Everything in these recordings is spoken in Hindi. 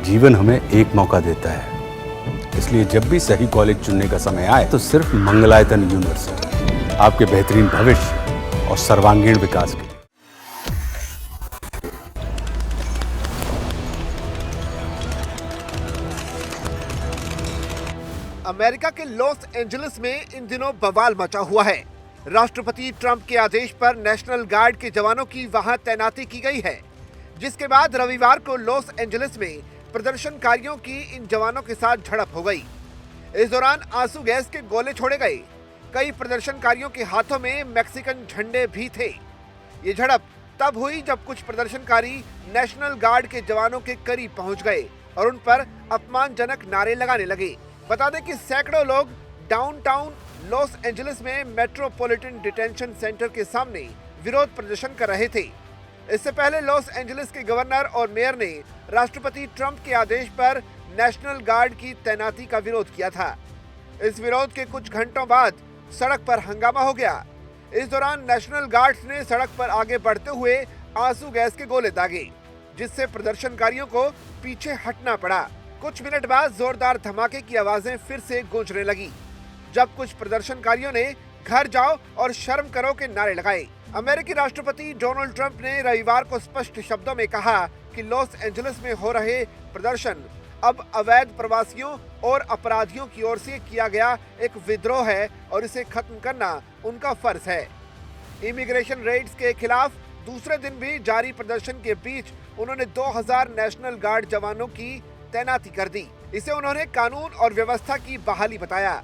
जीवन हमें एक मौका देता है, इसलिए जब भी सही कॉलेज चुनने का समय आए तो सिर्फ मंगलायतन यूनिवर्सिटी आपके बेहतरीन भविष्य और सर्वांगीण विकास के लिए। अमेरिका के लॉस एंजलिस में इन दिनों बवाल मचा हुआ है। राष्ट्रपति ट्रंप के आदेश पर नेशनल गार्ड के जवानों की वहां तैनाती की गई है, जिसके बाद रविवार को लॉस एंजलिस में प्रदर्शनकारियों की इन जवानों के साथ झड़प हो गई। इस दौरान आंसू गैस के गोले छोड़े गए। कई प्रदर्शनकारियों के हाथों में मैक्सिकन झंडे भी थे। ये झड़प तब हुई जब कुछ प्रदर्शनकारी नेशनल गार्ड के जवानों के करीब पहुंच गए और उन पर अपमानजनक नारे लगाने लगे। बता दें कि सैकड़ों लोग डाउनटाउन लॉस एंजलिस में मेट्रोपॉलिटन डिटेंशन सेंटर के सामने विरोध प्रदर्शन कर रहे थे। इससे पहले लॉस एंजलिस के गवर्नर और मेयर ने राष्ट्रपति ट्रंप के आदेश पर नेशनल गार्ड की तैनाती का विरोध किया था। इस विरोध के कुछ घंटों बाद सड़क पर हंगामा हो गया। इस दौरान नेशनल गार्ड्स ने सड़क पर आगे बढ़ते हुए आंसू गैस के गोले दागे, जिससे प्रदर्शनकारियों को पीछे हटना पड़ा। कुछ मिनट बाद जोरदार धमाके की आवाजें फिर से गूंजने लगी, जब कुछ प्रदर्शनकारियों ने घर जाओ और शर्म करो के नारे लगाए। अमेरिकी राष्ट्रपति डोनाल्ड ट्रंप ने रविवार को स्पष्ट शब्दों में कहा कि लॉस एंजलिस में हो रहे प्रदर्शन अब अवैध प्रवासियों और अपराधियों की ओर से किया गया एक विद्रोह है और इसे खत्म करना उनका फर्ज है। इमिग्रेशन रेड्स के खिलाफ दूसरे दिन भी जारी प्रदर्शन के बीच उन्होंने 2000 नेशनल गार्ड जवानों की तैनाती कर दी। इसे उन्होंने कानून और व्यवस्था की बहाली बताया।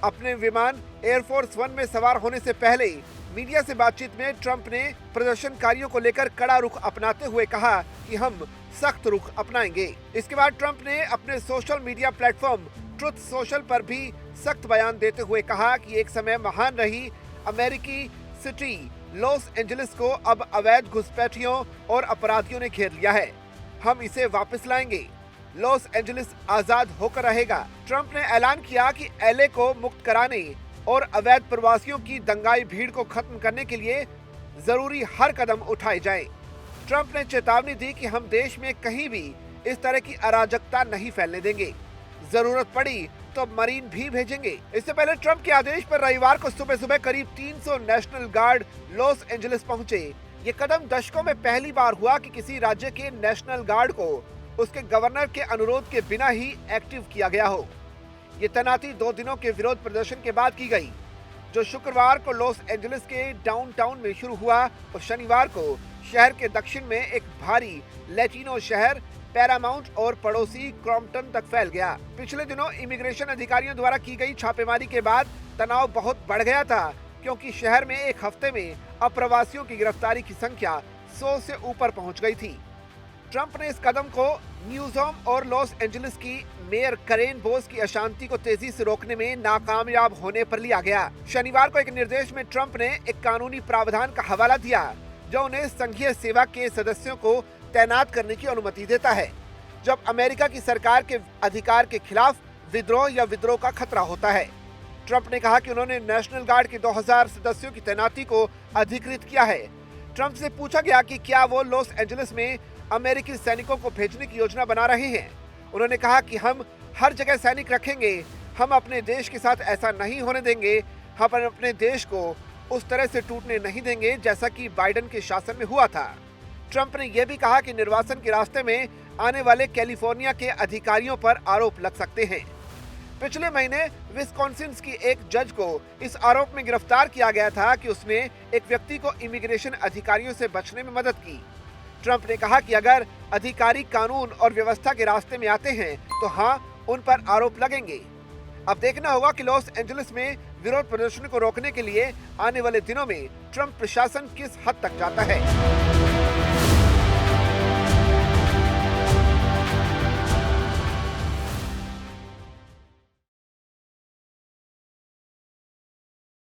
अपने विमान एयरफोर्स वन में सवार होने से पहले मीडिया से बातचीत में ट्रंप ने प्रदर्शनकारियों को लेकर कड़ा रुख अपनाते हुए कहा कि हम सख्त रुख अपनाएंगे। इसके बाद ट्रंप ने अपने social media platform truth social पर भी सख्त बयान देते हुए कहा कि एक समय महान रही अमेरिकी सिटी लॉस एंजलिस को अब अवैध घुसपैठियों और अपराधियों ने घेर लिया है। हम इसे वापस लाएंगे। लॉस एंजलिस आजाद होकर रहेगा। ट्रंप ने ऐलान किया कि एलए को मुक्त कराने और अवैध प्रवासियों की दंगाई भीड़ को खत्म करने के लिए जरूरी हर कदम उठाए जाएं। ट्रंप ने चेतावनी दी कि हम देश में कहीं भी इस तरह की अराजकता नहीं फैलने देंगे। जरूरत पड़ी तो मरीन भी भेजेंगे। इससे पहले ट्रंप के आदेश पर रविवार को सुबह सुबह करीब 300 नेशनल गार्ड लॉस एंजलिस पहुंचे। ये कदम दशकों में पहली बार हुआ कि किसी राज्य के नेशनल गार्ड को उसके गवर्नर के अनुरोध के बिना ही एक्टिव किया गया हो। ये तैनाती 2 दिनों के विरोध प्रदर्शन के बाद की गई, जो शुक्रवार को लॉस एंजलिस के डाउनटाउन में शुरू हुआ और शनिवार को शहर के दक्षिण में एक भारी लैटिनो शहर पैरामाउंट और पड़ोसी क्रॉम्पटन तक फैल गया। पिछले दिनों इमिग्रेशन अधिकारियों द्वारा की गई छापेमारी के बाद तनाव बहुत बढ़ गया था, क्योंकि शहर में एक हफ्ते में अप्रवासियों की गिरफ्तारी की संख्या 100 से ऊपर पहुंच गई थी। ट्रंप ने इस कदम को न्यूज़होम और लॉस एंजलिस की मेयर करेन बोस की अशांति को तेजी से रोकने में नाकामयाब होने पर लिया गया। शनिवार को एक निर्देश में ट्रंप ने एक कानूनी प्रावधान का हवाला दिया, जो उन्हें संघीय सेवा के सदस्यों को तैनात करने की अनुमति देता है, जब अमेरिका की सरकार के अधिकार के खिलाफ विद्रोह या विद्रोह का खतरा होता है। ट्रंप ने कहा कि उन्होंने नेशनल गार्ड के 2000 सदस्यों की तैनाती को अधिकृत किया है। ट्रंप से पूछा गया कि क्या वो लॉस एंजलिस में अमेरिकी सैनिकों को भेजने की योजना बना रहे हैं। उन्होंने कहा कि हम हर जगह सैनिक रखेंगे। हम अपने देश के साथ ऐसा नहीं होने देंगे। हम अपने देश को उस तरह से टूटने नहीं देंगे जैसा कि बाइडेन के शासन में हुआ था। ट्रंप ने यह भी कहा कि निर्वाचन के रास्ते में आने वाले कैलिफोर्निया के अधिकारियों पर आरोप लग सकते हैं। पिछले महीने विस्कॉन्सिन की एक जज को इस आरोप में गिरफ्तार किया गया था कि उसने एक व्यक्ति को इमिग्रेशन अधिकारियों से बचने में मदद की। ट्रंप ने कहा कि अगर अधिकारी कानून और व्यवस्था के रास्ते में आते हैं तो हाँ, उन पर आरोप लगेंगे। अब देखना होगा कि लॉस एंजलिस में विरोध प्रदर्शन को रोकने के लिए आने वाले दिनों में ट्रंप प्रशासन किस हद तक जाता है।